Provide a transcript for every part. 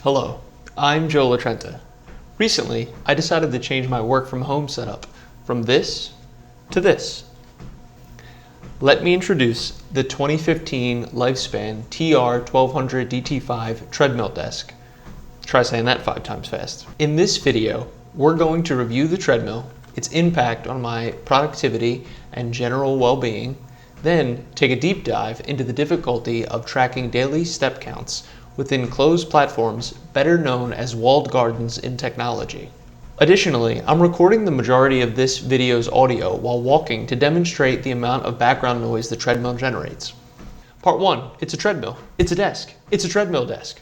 Hello, I'm Joe LaTrenta. Recently, I decided to change my work from home setup from this to this. Let me introduce the 2015 LifeSpan TR1200-DT5 Treadmill desk. Try saying that 5 times fast. In this video, we're going to review the treadmill, its impact on my productivity and general well-being, then take a deep dive into the difficulty of tracking daily step counts within closed platforms better known as walled gardens in technology. Additionally, I'm recording the majority of this video's audio while walking to demonstrate the amount of background noise the treadmill generates. Part 1, it's a treadmill. It's a desk. It's a treadmill desk.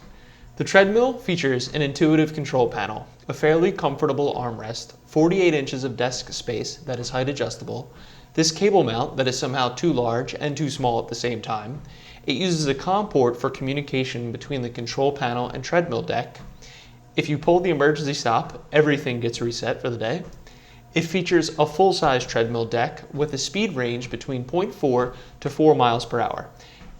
The treadmill features an intuitive control panel, a fairly comfortable armrest, 48 inches of desk space that is height adjustable, this cable mount that is somehow too large and too small at the same time. It uses a COM port for communication between the control panel and treadmill deck. If you pull the emergency stop, everything gets reset for the day. It features a full-size treadmill deck with a speed range between 0.4 to 4 miles per hour.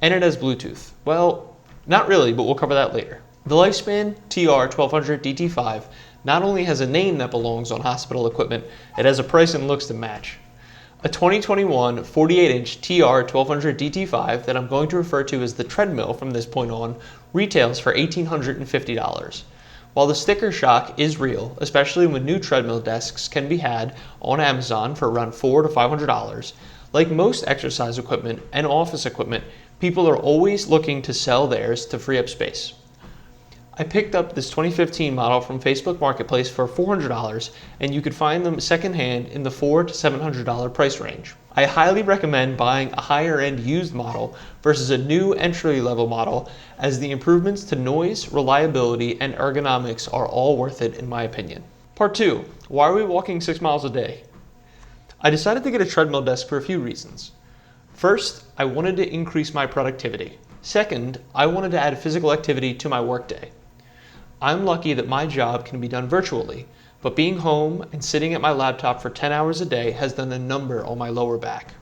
And it has Bluetooth. Well, not really, but we'll cover that later. The LifeSpan TR1200-DT5 not only has a name that belongs on hospital equipment, it has a price and looks to match. A 2021 48-inch TR1200-DT5 that I'm going to refer to as the treadmill from this point on retails for $1,850. While the sticker shock is real, especially when new treadmill desks can be had on Amazon for around $400 to $500, like most exercise equipment and office equipment, people are always looking to sell theirs to free up space. I picked up this 2015 model from Facebook Marketplace for $400, and you could find them secondhand in the $400 to $700 price range. I highly recommend buying a higher end used model versus a new entry-level model, as the improvements to noise, reliability, and ergonomics are all worth it in my opinion. Part 2, why are we walking 6 miles a day? I decided to get a treadmill desk for a few reasons. First, I wanted to increase my productivity. Second, I wanted to add physical activity to my workday. I'm lucky that my job can be done virtually, but being home and sitting at my laptop for 10 hours a day has done a number on my lower back.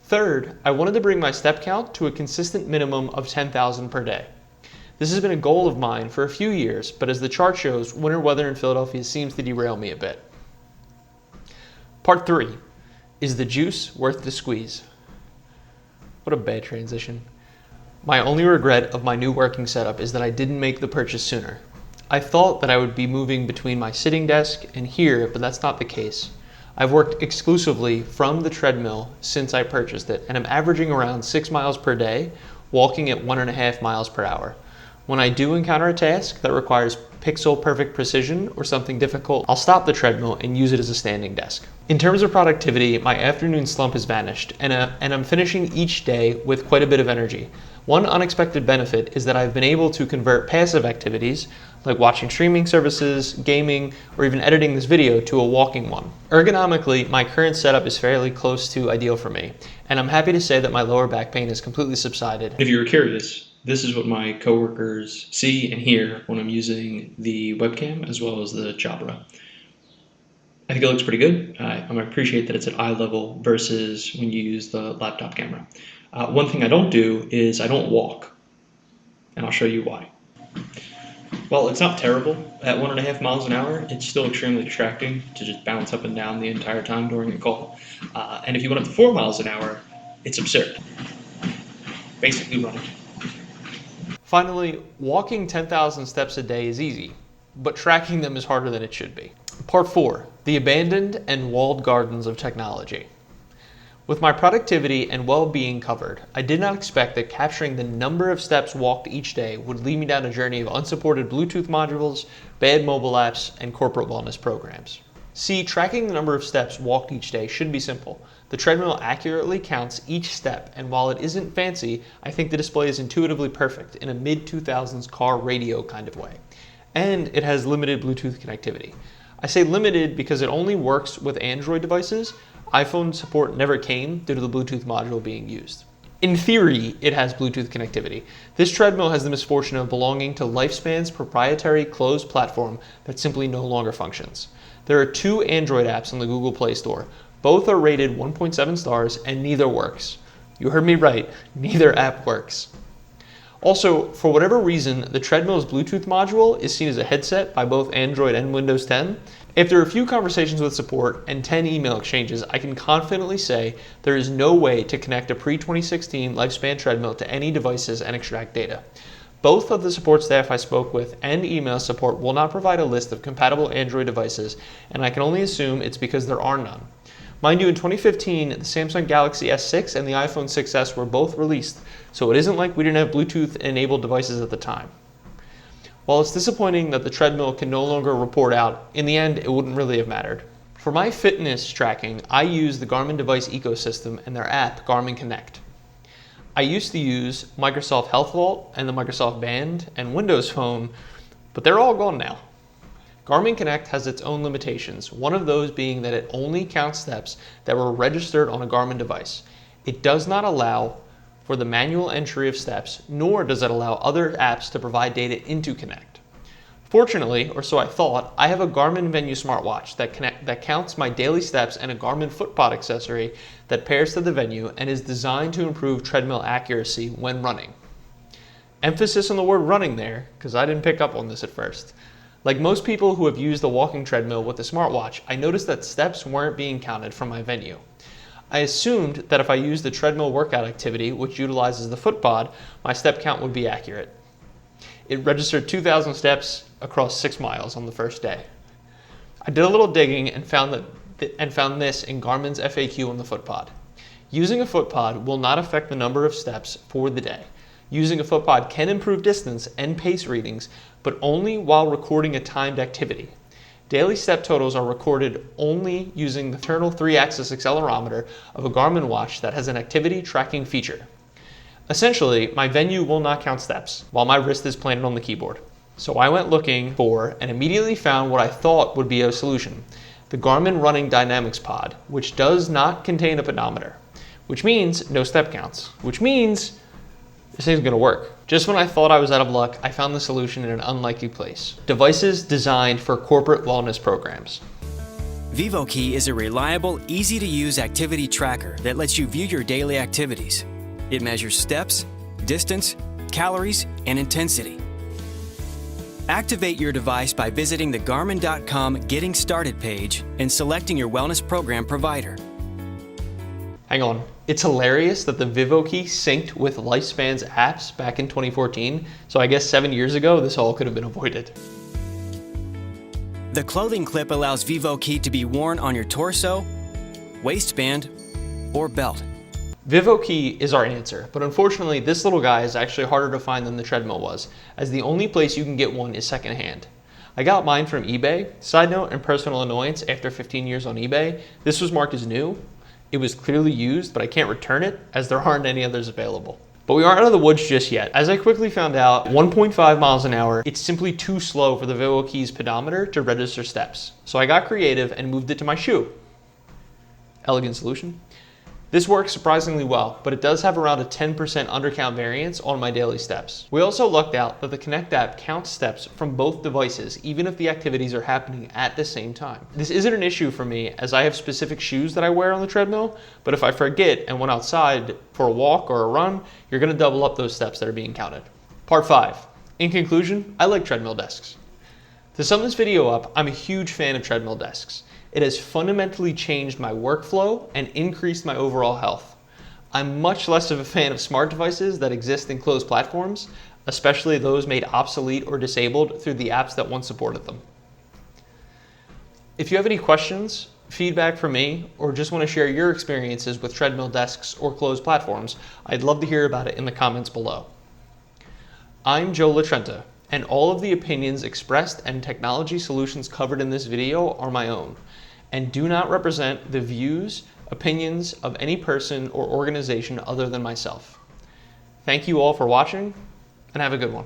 Third, I wanted to bring my step count to a consistent minimum of 10,000 per day. This has been a goal of mine for a few years, but as the chart shows, winter weather in Philadelphia seems to derail me a bit. Part 3, is the juice worth the squeeze? What a bad transition. My only regret of my new working setup is that I didn't make the purchase sooner. I thought that I would be moving between my sitting desk and here, but that's not the case. I've worked exclusively from the treadmill since I purchased it, and I'm averaging around 6 miles per day, walking at 1.5 miles per hour. When I do encounter a task that requires pixel perfect precision or something difficult, I'll stop the treadmill and use it as a standing desk. In terms of productivity, my afternoon slump has vanished, and I'm finishing each day with quite a bit of energy. One unexpected benefit is that I've been able to convert passive activities, like watching streaming services, gaming, or even editing this video, to a walking one. Ergonomically, my current setup is fairly close to ideal for me, and I'm happy to say that my lower back pain has completely subsided. If you were curious, this is what my coworkers see and hear when I'm using the webcam as well as the Jabra. I think it looks pretty good. I appreciate that it's at eye level versus when you use the laptop camera. One thing I don't do is I don't walk, and I'll show you why. While it's not terrible at 1.5 miles an hour, it's still extremely distracting to just bounce up and down the entire time during a call. And if you went up to 4 miles an hour, it's absurd. Basically running. Finally, walking 10,000 steps a day is easy, but tracking them is harder than it should be. Part 4, the abandoned and walled gardens of technology. With my productivity and well-being covered, I did not expect that capturing the number of steps walked each day would lead me down a journey of unsupported Bluetooth modules, bad mobile apps, and corporate wellness programs. See, tracking the number of steps walked each day should be simple. The treadmill accurately counts each step, and while it isn't fancy, I think the display is intuitively perfect in a mid-2000s car radio kind of way. And it has limited Bluetooth connectivity. I say limited because it only works with Android devices. iPhone support never came due to the Bluetooth module being used. In theory, it has Bluetooth connectivity. This treadmill has the misfortune of belonging to LifeSpan's proprietary closed platform that simply no longer functions. There are 2 Android apps on the Google Play Store. Both are rated 1.7 stars and neither works. You heard me right, neither app works. Also, for whatever reason, the Treadmill's Bluetooth module is seen as a headset by both Android and Windows 10. After a few conversations with support and 10 email exchanges, I can confidently say there is no way to connect a pre-2016 LifeSpan treadmill to any devices and extract data. Both of the support staff I spoke with and email support will not provide a list of compatible Android devices, and I can only assume it's because there are none. Mind you, in 2015, the Samsung Galaxy S6 and the iPhone 6s were both released, so it isn't like we didn't have Bluetooth-enabled devices at the time. While it's disappointing that the treadmill can no longer report out, in the end, it wouldn't really have mattered. For my fitness tracking, I use the Garmin device ecosystem and their app, Garmin Connect. I used to use Microsoft Health Vault and the Microsoft Band and Windows Phone, but they're all gone now. Garmin Connect has its own limitations, one of those being that it only counts steps that were registered on a Garmin device. It does not allow for the manual entry of steps, nor does it allow other apps to provide data into Connect. Fortunately, or so I thought, I have a Garmin Venue smartwatch that counts my daily steps and a Garmin FootPod accessory that pairs to the Venue and is designed to improve treadmill accuracy when running. Emphasis on the word running there, because I didn't pick up on this at first. Like most people who have used the walking treadmill with the smartwatch, I noticed that steps weren't being counted from my Venue. I assumed that if I used the treadmill workout activity, which utilizes the FootPod, my step count would be accurate. It registered 2,000 steps across 6 miles on the first day. I did a little digging and found this in Garmin's FAQ on the FootPod. Using a FootPod will not affect the number of steps for the day. Using a FootPod can improve distance and pace readings, but only while recording a timed activity. Daily step totals are recorded only using the internal 3-axis accelerometer of a Garmin watch that has an activity tracking feature. Essentially, my Venue will not count steps while my wrist is planted on the keyboard. So I went looking for and immediately found what I thought would be a solution, the Garmin Running Dynamics Pod, which does not contain a pedometer, which means no step counts, which means this thing's gonna work. Just when I thought I was out of luck, I found the solution in an unlikely place. Devices designed for corporate wellness programs. Vivoki is a reliable, easy-to-use activity tracker that lets you view your daily activities. It measures steps, distance, calories, and intensity. Activate your device by visiting the Garmin.com Getting Started page and selecting your wellness program provider. Hang on. It's hilarious that the Vivoki synced with LifeSpan's apps back in 2014, so I guess 7 years ago this all could have been avoided. The clothing clip allows Vivoki to be worn on your torso, waistband, or belt. Vivoki is our answer, but unfortunately this little guy is actually harder to find than the treadmill was, as the only place you can get one is secondhand. I got mine from eBay. Side note and personal annoyance, after 15 years on eBay, this was marked as new. It was clearly used, but I can't return it as there aren't any others available. But we aren't out of the woods just yet. As I quickly found out, 1.5 miles an hour, it's simply too slow for the Vivoki's pedometer to register steps. So I got creative and moved it to my shoe. Elegant solution. This works surprisingly well, but it does have around a 10% undercount variance on my daily steps. We also lucked out that the Connect app counts steps from both devices, even if the activities are happening at the same time. This isn't an issue for me, as I have specific shoes that I wear on the treadmill, but if I forget and went outside for a walk or a run, you're gonna double up those steps that are being counted. Part 5. In conclusion, I like treadmill desks. To sum this video up, I'm a huge fan of treadmill desks. It has fundamentally changed my workflow and increased my overall health. I'm much less of a fan of smart devices that exist in closed platforms, especially those made obsolete or disabled through the apps that once supported them. If you have any questions, feedback from me, or just want to share your experiences with treadmill desks or closed platforms, I'd love to hear about it in the comments below. I'm Joe LaTrenta, and all of the opinions expressed and technology solutions covered in this video are my own, and do not represent the views, opinions of any person or organization other than myself. Thank you all for watching, and have a good one.